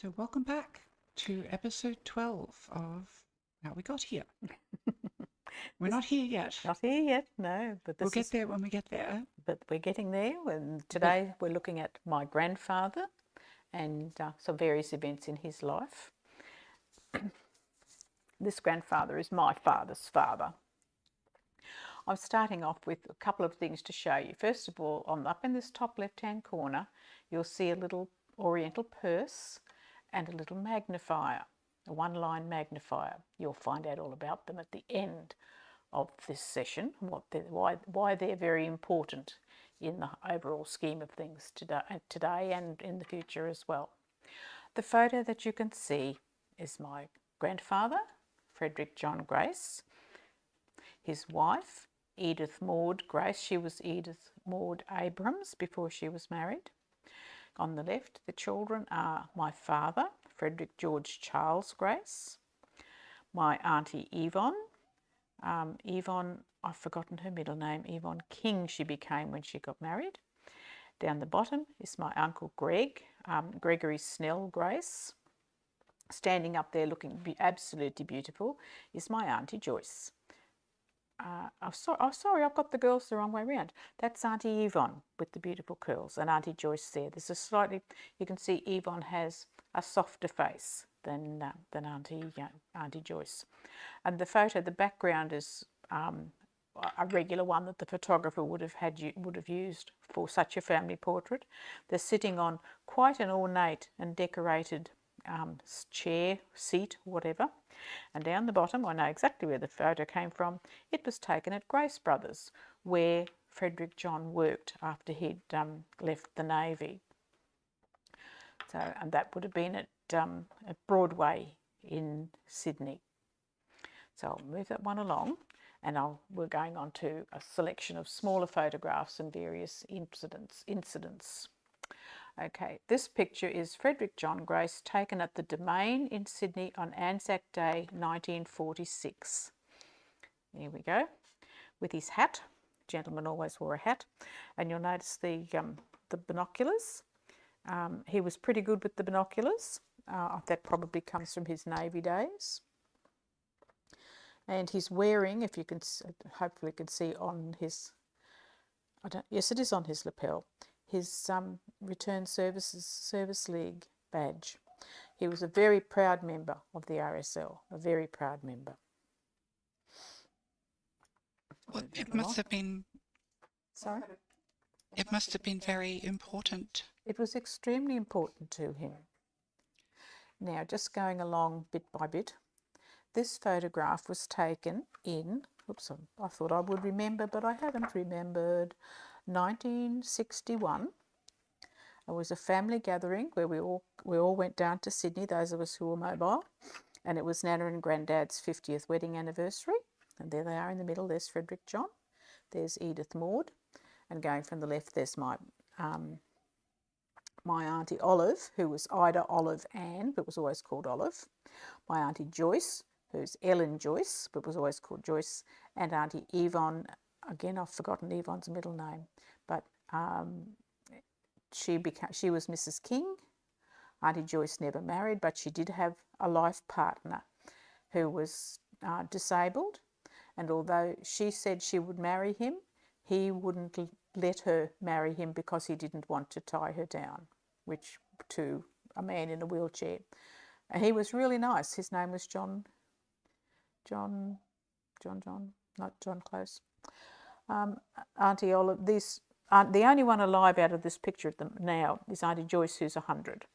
So welcome back to episode 12 of How We Got Here. We're not here yet. Not here yet, no, but We'll get there when we get there. But we're getting there. And today we're looking at my grandfather and some various events in his life. This grandfather is my father's father. I'm starting off with a couple of things to show you. First of all, up in this top left-hand corner, you'll see a little oriental purse and a little magnifier, a one-line magnifier. You'll find out all about them at the end of this session, why they're very important in the overall scheme of things today and in the future as well. The photo that you can see is my grandfather, Frederick John Grace, his wife, Edith Maud Grace. She was Edith Maud Abrams before she was married. On the left, the children are my father, Frederick George Charles Grace, my auntie Yvonne. Yvonne, I've forgotten her middle name, Yvonne King she became when she got married. Down the bottom is my uncle Greg, Gregory Snell Grace. Standing up there looking absolutely beautiful is my auntie Joyce. Sorry, I've got the girls the wrong way around. That's Auntie Yvonne with the beautiful curls and Auntie Joyce there. There's a slightly, you can see Yvonne has a softer face than Auntie Joyce. And the photo, the background is a regular one that the photographer would have used for such a family portrait. They're sitting on quite an ornate and decorated chair, seat, whatever. And down the bottom, I know exactly where the photo came from. It was taken at Grace Brothers, where Frederick John worked after he'd left the Navy. So, and that would have been at Broadway in Sydney. So I'll move that one along, and we're going on to a selection of smaller photographs and various incidents. Okay, this picture is Frederick John Grace taken at the Domain in Sydney on Anzac Day 1946. There we go, with his hat. The gentleman always wore a hat, and you'll notice the binoculars. He was pretty good with the binoculars. That probably comes from his Navy days. And he's wearing, if you can, hopefully you can see on his, yes, it is on his lapel, his Return Service League badge. He was a very proud member of the RSL, a very proud member. Well, it must have been... Sorry? It must have been very important. It was extremely important to him. Now, just going along bit by bit, this photograph was taken in, oops, I thought I would remember, but I haven't remembered, 1961. It was a family gathering where we all went down to Sydney, those of us who were mobile, and it was Nana and Granddad's 50th wedding anniversary. And there they are in the middle. There's Frederick John, there's Edith Maud, and going from the left there's my auntie Olive, who was Ida Olive Ann, but was always called Olive. My auntie Joyce, who's Ellen Joyce, but was always called Joyce, and auntie Yvonne. Again, I've forgotten Yvonne's middle name, but she was Mrs. King. Auntie Joyce never married, but she did have a life partner who was disabled, and although she said she would marry him, he wouldn't let her marry him because he didn't want to tie her down, which to a man in a wheelchair. And he was really nice. His name was John, not John Close. Auntie Olive, the only one alive out of this picture of them now is Auntie Joyce, who's 100.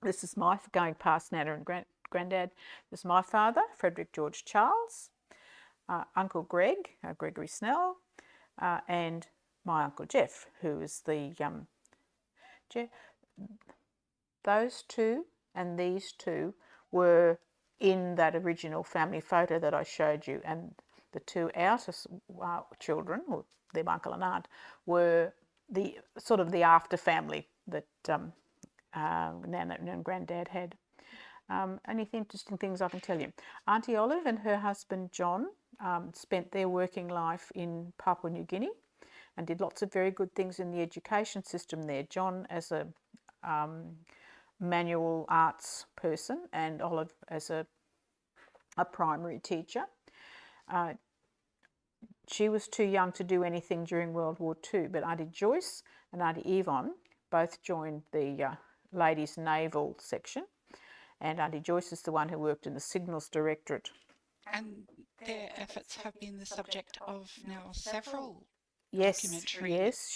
This is my, going past Nana and Granddad, this is my father, Frederick George Charles, Uncle Greg, Gregory Snell, and my Uncle Jeff, who is the, those two and these two were in that original family photo that I showed you, and the two outer children, or their uncle and aunt, were the sort of the after family that Nana and Granddad had. Any interesting things I can tell you. Auntie Olive and her husband John spent their working life in Papua New Guinea and did lots of very good things in the education system there. John as a manual arts person, and Olive as a primary teacher. She was too young to do anything during World War II, but Auntie Joyce and Auntie Yvonne both joined the Ladies Naval section, and Auntie Joyce is the one who worked in the Signals Directorate. And their efforts have been the subject of now several Yes, documentary yes,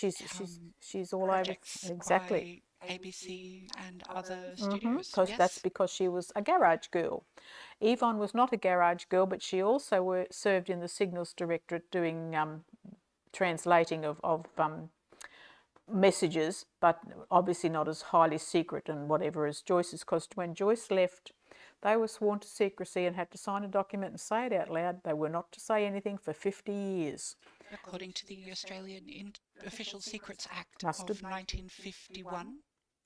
she's all over. projects Exactly. by ABC and other studios. Because that's Yes. because she was a garage girl. Yvonne was not a garage girl, but she also served in the Signals Directorate doing translating of messages, but obviously not as highly secret and whatever as Joyce's, because when Joyce left, they were sworn to secrecy and had to sign a document and say it out loud. They were not to say anything for 50 years. According to the Australian Official Secrets Act Must of have- 1951.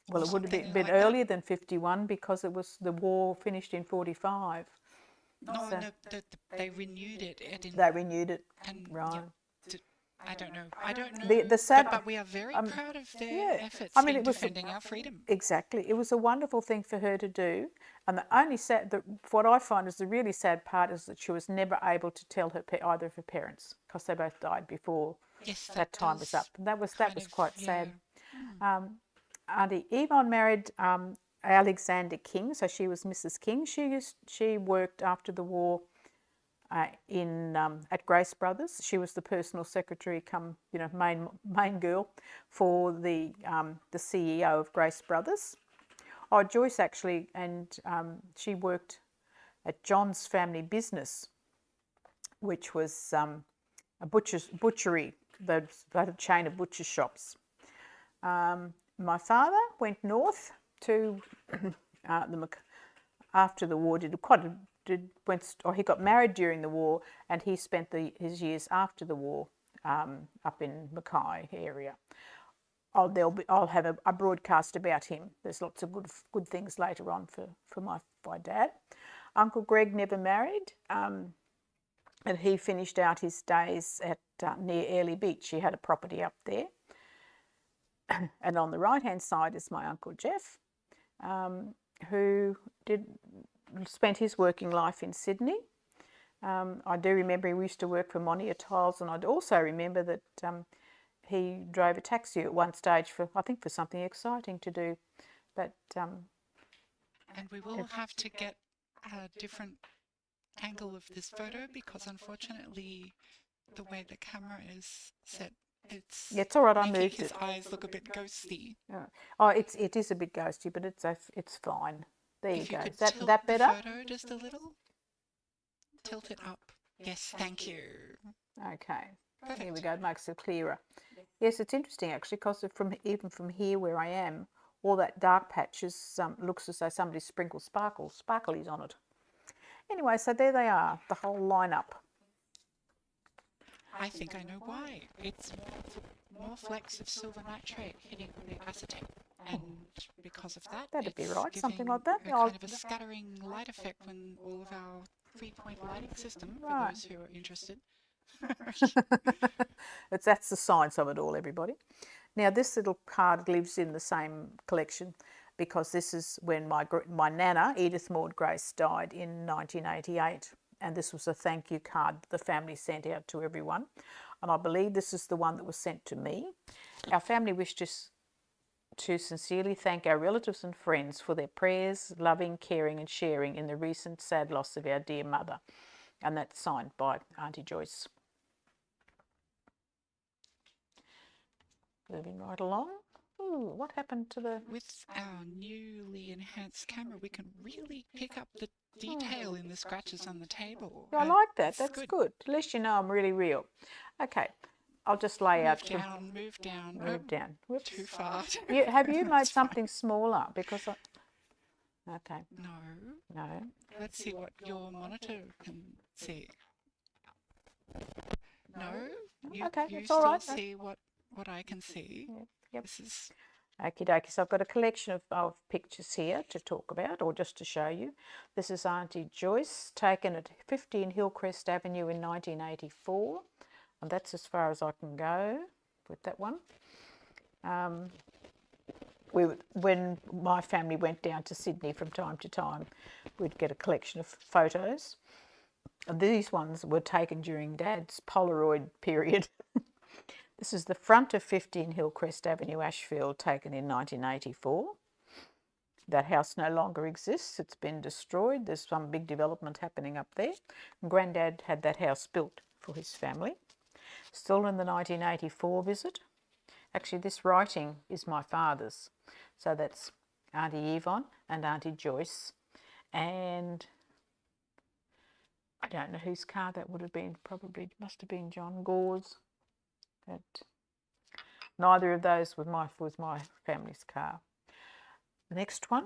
Well, it would have been a bit earlier than 51 because it was the war finished in 45. No, So- no, they renewed it. They renewed it, and right? I don't know. The sad, but we are very proud of their efforts I mean, in it was defending our freedom. Exactly. It was a wonderful thing for her to do. And the only what I find is the really sad part is that she was never able to tell either of her parents, because they both died before Yes, that time was up. And that was quite sad. yeah. Auntie Yvonne married Alexander King, so she was Mrs. King. She worked after the war at Grace Brothers. She was the personal secretary, main girl for the CEO of Grace Brothers. Oh, Joyce actually, and she worked at John's family business, which was a butchery. They had a chain of butcher shops. My father went north to after the war. He got married during the war, and he spent his years after the war up in Mackay area. I'll have a broadcast about him. There's lots of good things later on for my dad. Uncle Greg never married, and he finished out his days at near Airlie Beach. He had a property up there. And on the right-hand side is my Uncle Jeff, who spent his working life in Sydney. I do remember he used to work for Monia Tiles, and I also remember that he drove a taxi at one stage for something exciting to do. But and we will have to get a different angle of this photo, because unfortunately the way the camera is set, it's all right. I making moved his it. eyes look a bit ghosty. Oh, it is a bit ghosty, but it's fine. There you If go. you could Is tilt that better? the photo just a little. Tilt it up. Yes, thank you. Okay. Perfect. Here we go. It makes it clearer. Yes, it's interesting actually, because even from here where I am, all that dark patches looks as though somebody sprinkled sparklies on it. Anyway, so there they are, the whole lineup. I think I know why. It's more flecks of silver nitrate hitting the acetate, and because of that, That'd be it's right, something giving like that. a kind of a scattering light effect when all of our 3-point lighting system, for Right. those who are interested. That's the science of it all, everybody. Now, this little card lives in the same collection because this is when my nana, Edith Maud Grace, died in 1988. And this was a thank you card the family sent out to everyone. And I believe this is the one that was sent to me. Our family wished to sincerely thank our relatives and friends for their prayers, loving, caring and sharing in the recent sad loss of our dear mother. And that's signed by Auntie Joyce. Moving right along. Ooh, what happened to the... With our newly enhanced camera, we can really pick up the detail in the scratches on the table. I like that. It's That's good. At least you know I'm really real. Okay, I'll just lay out some... Move down. Move down. Whoops. Too far. Have you made something smaller? Because okay. No. No. Let's see what your monitor can see. No. You, Okay, you it's still all right. see what I can see. Yep. This is... Okie dokie. So I've got a collection of pictures here to talk about, or just to show you. This is Auntie Joyce, taken at 15 Hillcrest Avenue in 1984. And that's as far as I can go with that one. when my family went down to Sydney from time to time, we'd get a collection of photos. And these ones were taken during Dad's Polaroid period. This is the front of 15 Hillcrest Avenue, Ashfield, taken in 1984. That house no longer exists. It's been destroyed. There's some big development happening up there. Granddad had that house built for his family. Still in the 1984 visit. Actually, this writing is my father's. So that's Auntie Yvonne and Auntie Joyce. And I don't know whose car that would have been. Probably must have been John Gore's. But neither of those was my family's car. The next one.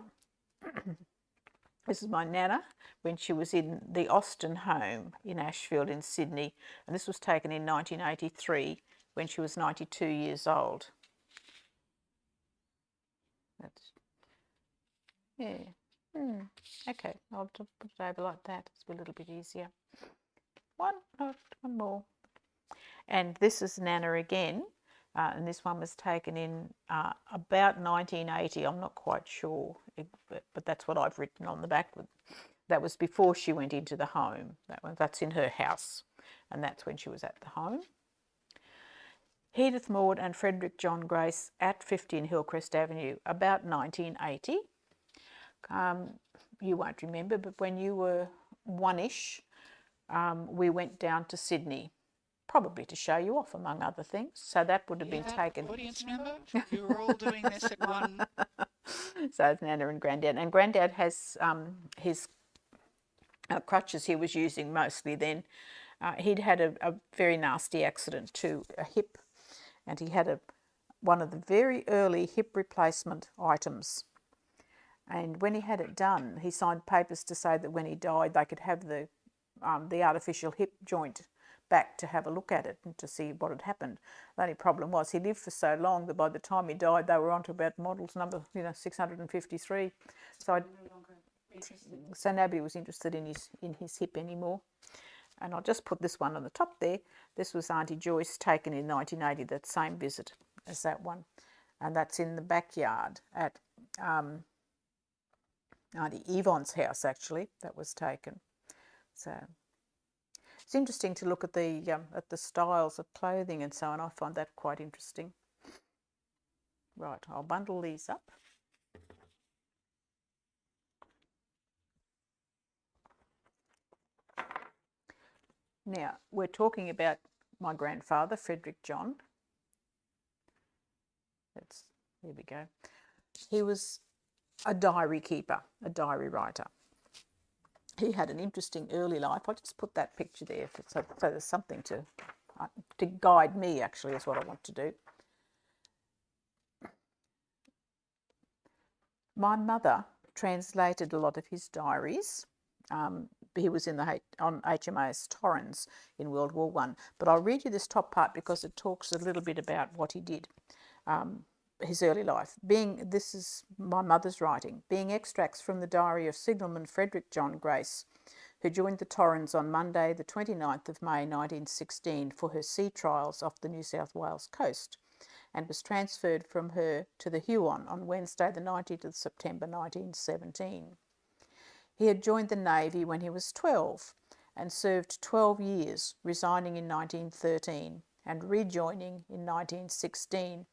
This is my Nana when she was in the Austin home in Ashfield in Sydney. And this was taken in 1983 when she was 92 years old. That's, yeah. Okay, I'll put it over like that. It's a little bit easier. One more. And this is Nana again. And this one was taken in about 1980. I'm not quite sure, but that's what I've written on the back. That was before she went into the home. That's in her house, and that's when she was at the home. Edith Maud and Frederick John Grace at 15 Hillcrest Avenue, about 1980. You won't remember, but when you were one-ish, we went down to Sydney. Probably to show you off, among other things. So that would have been taken. Audience member, you were all doing this at one. So it's Nana and Granddad. And Granddad has his crutches he was using mostly then. He'd had a very nasty accident to a hip, and he had one of the very early hip replacement items. And when he had it done, he signed papers to say that when he died, they could have the artificial hip joint back to have a look at it and to see what had happened. The only problem was he lived for so long that by the time he died, they were on to about models number 653. So nobody was interested in his hip anymore. And I'll just put this one on the top there. This was Auntie Joyce, taken in 1980, that same visit as that one. And that's in the backyard at Auntie Yvonne's house, actually, that was taken. So it's interesting to look at the styles of clothing and so on. I find that quite interesting. Right, I'll bundle these up. Now, we're talking about my grandfather, Frederick John. Here we go. He was a diary keeper, a diary writer. He had an interesting early life. I'll just put that picture there so there's something to guide me, actually, is what I want to do. My mother translated a lot of his diaries. He was on HMAS Torrens in World War I. But I'll read you this top part because it talks a little bit about what he did, his early life. This is my mother's writing, being extracts from the diary of signalman Frederick John Grace, who joined the Torrens on Monday the 29th of May 1916 for her sea trials off the New South Wales coast, and was transferred from her to the Huon on Wednesday the 19th of September 1917. He had joined the Navy when he was 12 and served 12 years, resigning in 1913 and rejoining in 1916,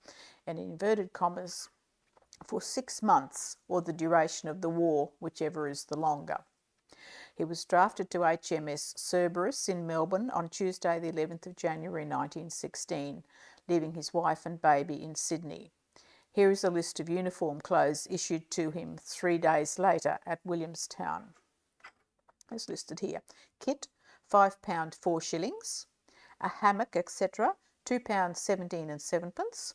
and in inverted commas, for 6 months or the duration of the war, whichever is the longer. He was drafted to HMS Cerberus in Melbourne on Tuesday the 11th of January 1916, leaving his wife and baby in Sydney. Here is a list of uniform clothes issued to him 3 days later at Williamstown. As listed here. Kit, £5 4 shillings. A hammock, etc., £2 17 and 7 pence.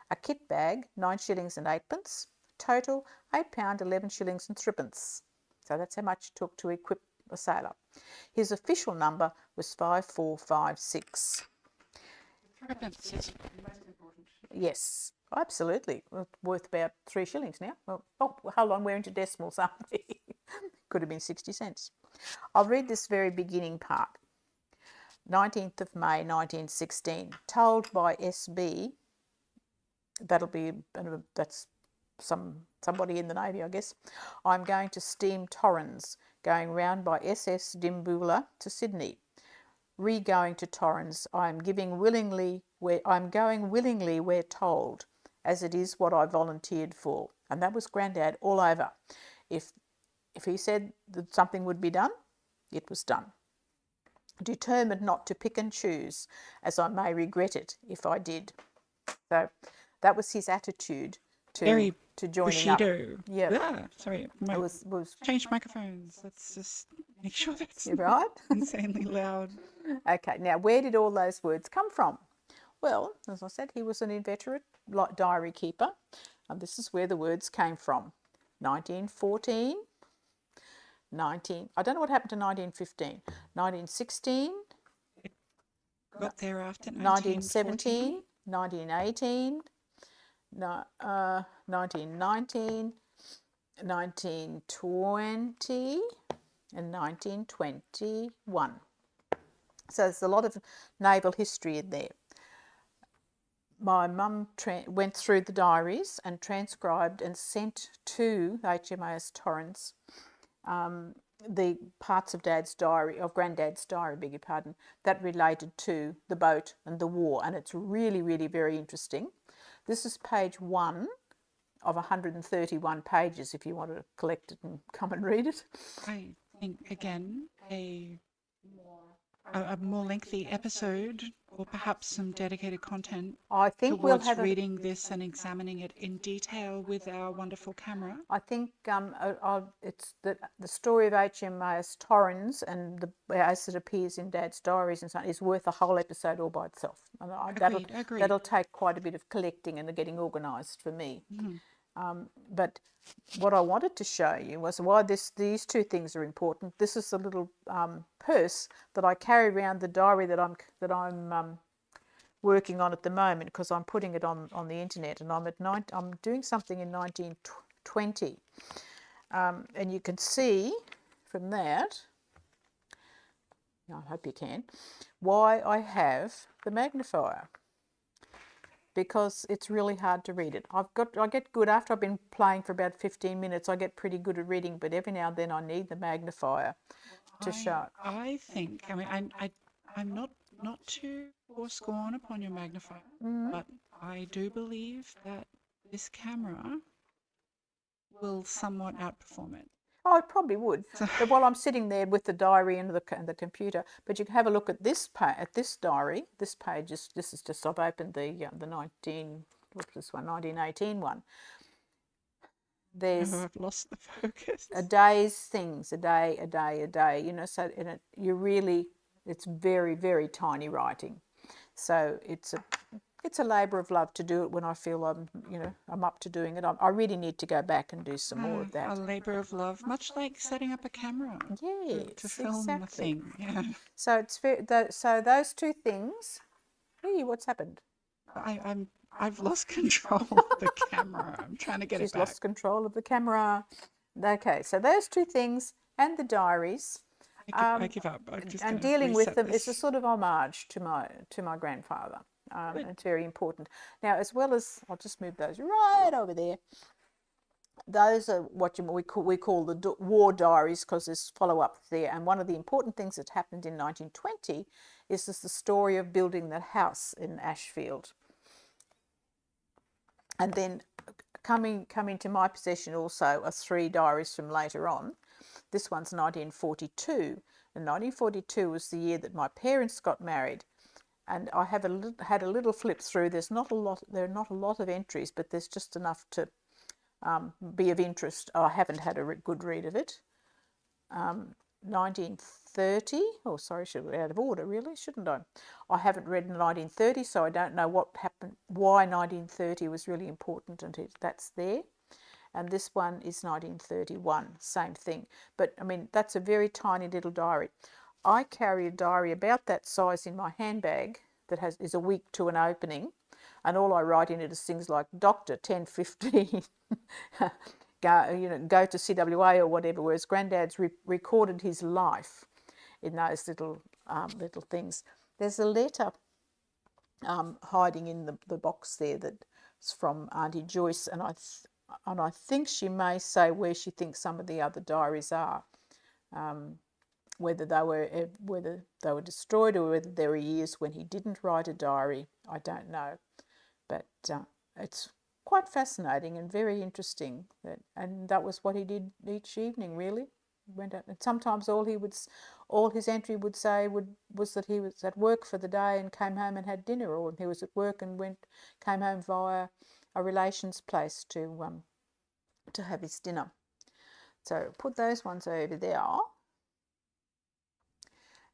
A kit bag, 9 shillings and 8 pence. Total, £8 11 shillings and 3 pence. So that's how much it took to equip a sailor. His official number was 5456. 3 pence is most important. Yes, absolutely. Worth about 3 shillings now. Well, hold on, we're into decimals, aren't we? Could have been 60 cents. I'll read this very beginning part. 19th of May 1916. Told by SB, that's somebody in the Navy, I guess. I'm going to steam Torrens, going round by SS Dimboola to Sydney. Re-going to Torrens, I'm going willingly where told, as it is what I volunteered for. And that was Grandad all over. If he said that something would be done, it was done. Determined not to pick and choose, as I may regret it if I did. So that was his attitude to joining Bushido. up. Yeah. Ah, sorry. It was Change microphones. Let's just make sure that's right. insanely loud. Okay, now where did all those words come from? Well, as I said, he was an inveterate diary keeper, and this is where the words came from. 1914, I don't know what happened to 1915, 1916, Got there after 1917, 1918, 1919, 1920, and 1921. So there's a lot of naval history in there. My mum went through the diaries and transcribed and sent to HMAS Torrens the parts of Granddad's diary, beg your pardon, that related to the boat and the war, and it's really, really very interesting. This is page 1 of 131 pages if you want to collect it and come and read it. I think, again, a more lengthy episode, or perhaps some dedicated content I think towards we'll have reading this and examining it in detail with our wonderful camera. I think it's the story of HMAS Torrens and as it appears in Dad's diaries and so on is worth a whole episode all by itself. And Agreed. That'll take quite a bit of collecting and getting organised for me. But what I wanted to show you was why these two things are important. This is a little purse that I carry around the diary that I'm working on at the moment, because I'm putting it on the internet, and I'm doing something in 1920, and you can see from that, I hope you can, why I have the magnifier. Because it's really hard to read it. I get good after I've been playing for about 15 minutes. I get pretty good at reading, but every now and then I need the magnifier to show it. I think. I mean, I'm not to pour scorn upon your magnifier, but I do believe that this camera will somewhat outperform it. Oh, it probably would. But while I'm sitting there with the diary and the computer, but you can have a look at this diary. This page is just I've opened the 1918 one. There's I've lost the focus. a day's things, a day. You know, so it's very, very tiny writing. So it's a labour of love to do it when I feel I'm up to doing it. I really need to go back and do some more of that. A labour of love, much like setting up a camera. Yes, to film exactly. a thing. Yeah. So so those two things. Hey, what's happened? I've lost control of the camera. I'm trying to get She's it back. lost control of the camera. Okay, so those two things and the diaries. I give up. And dealing with them is a sort of homage to my grandfather. It's very important. Now, as well as, I'll just move those right over there. Those are what we call the war diaries, because there's follow-up there. And one of the important things that happened in 1920 is the story of building that house in Ashfield. And then coming to my possession also are 3 diaries from later on. This one's 1942, and 1942 was the year that my parents got married. And I have had a little flip through. There are not a lot of entries, but there's just enough to be of interest. I haven't had a good read of it. 1930. Oh, sorry, should be out of order, really, shouldn't I? I haven't read 1930, so I don't know what happened, why 1930 was really important, and that's there. And this one is 1931, same thing. But I mean, that's a very tiny little diary. I carry a diary about that size in my handbag that is a week to an opening, and all I write in it is things like Doctor 10:15, go to CWA or whatever. Whereas Granddad's recorded his life in those little things. There's a letter hiding in the box there that's from Auntie Joyce, and and I think she may say where she thinks some of the other diaries are, whether they were destroyed or whether there were years when he didn't write a diary. I don't know, but it's quite fascinating and very interesting. And that was what he did each evening, really. Went out, and sometimes all his entry would say was that he was at work for the day and came home and had dinner, or he was at work and came home via a relation's place to have his dinner. So put those ones over there,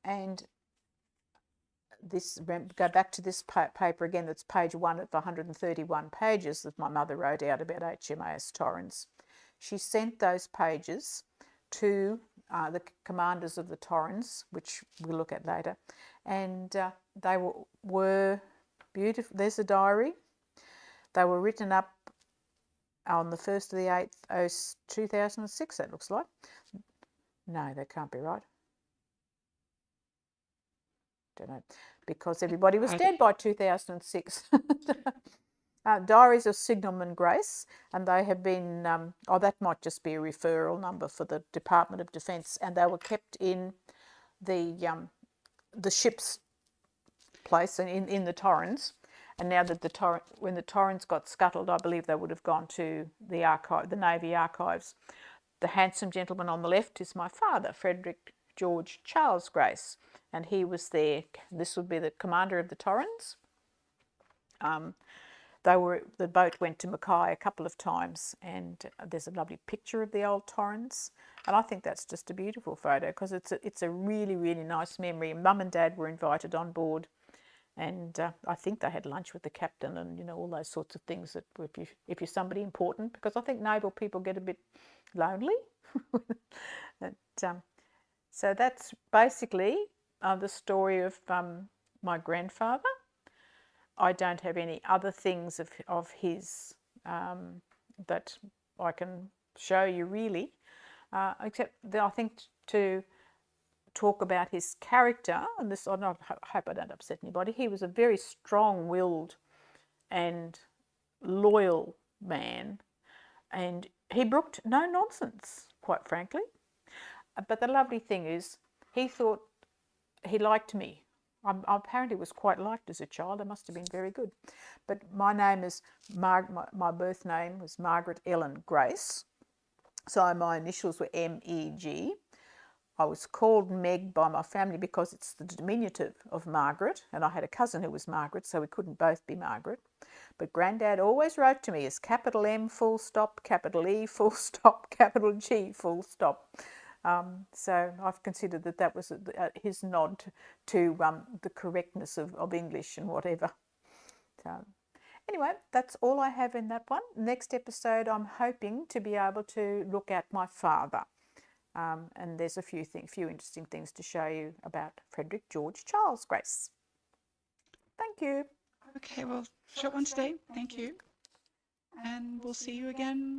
and go back to this paper again. That's page 1 of the 131 pages that my mother wrote out about HMAS Torrens. She sent those pages to the commanders of the Torrens, which we'll look at later, and they were beautiful. There's a diary. They were written up on the 1st of the 8th, 2006, that looks like. No, that can't be right. Don't know, because everybody was dead by 2006. Diaries of Signalman Grace, and they have been, that might just be a referral number for the Department of Defence, and they were kept in the ship's place and in the Torrens. And now that when the Torrens got scuttled, I believe they would have gone to the archive, the Navy archives. The handsome gentleman on the left is my father, Frederick George Charles Grace, and he was there. This would be the commander of the Torrens. The boat went to Mackay a couple of times, and there's a lovely picture of the old Torrens, and I think that's just a beautiful photo because it's a really, really nice memory. Mum and Dad were invited on board, and I think they had lunch with the captain and all those sorts of things that if you're somebody important, because I think naval people get a bit lonely. So that's basically the story of my grandfather. I don't have any other things of his that I can show you really, except that I think to talk about his character, and this I hope I don't upset anybody. He was a very strong-willed and loyal man, and he brooked no nonsense, quite frankly. But the lovely thing is, he thought he liked me. I apparently was quite liked as a child. I must have been very good. But my name is my birth name was Margaret Ellen Grace. So my initials were M-E-G. I was called Meg by my family because it's the diminutive of Margaret, and I had a cousin who was Margaret, so we couldn't both be Margaret. But Grandad always wrote to me as capital M full stop, capital E full stop, capital G full stop. So I've considered that was his nod to the correctness of English and whatever. So anyway, that's all I have in that one. Next episode, I'm hoping to be able to look at my father. And there's a few interesting things to show you about Frederick George Charles Grace. Thank you. Okay, well, short one today. Thank you. And we'll see you again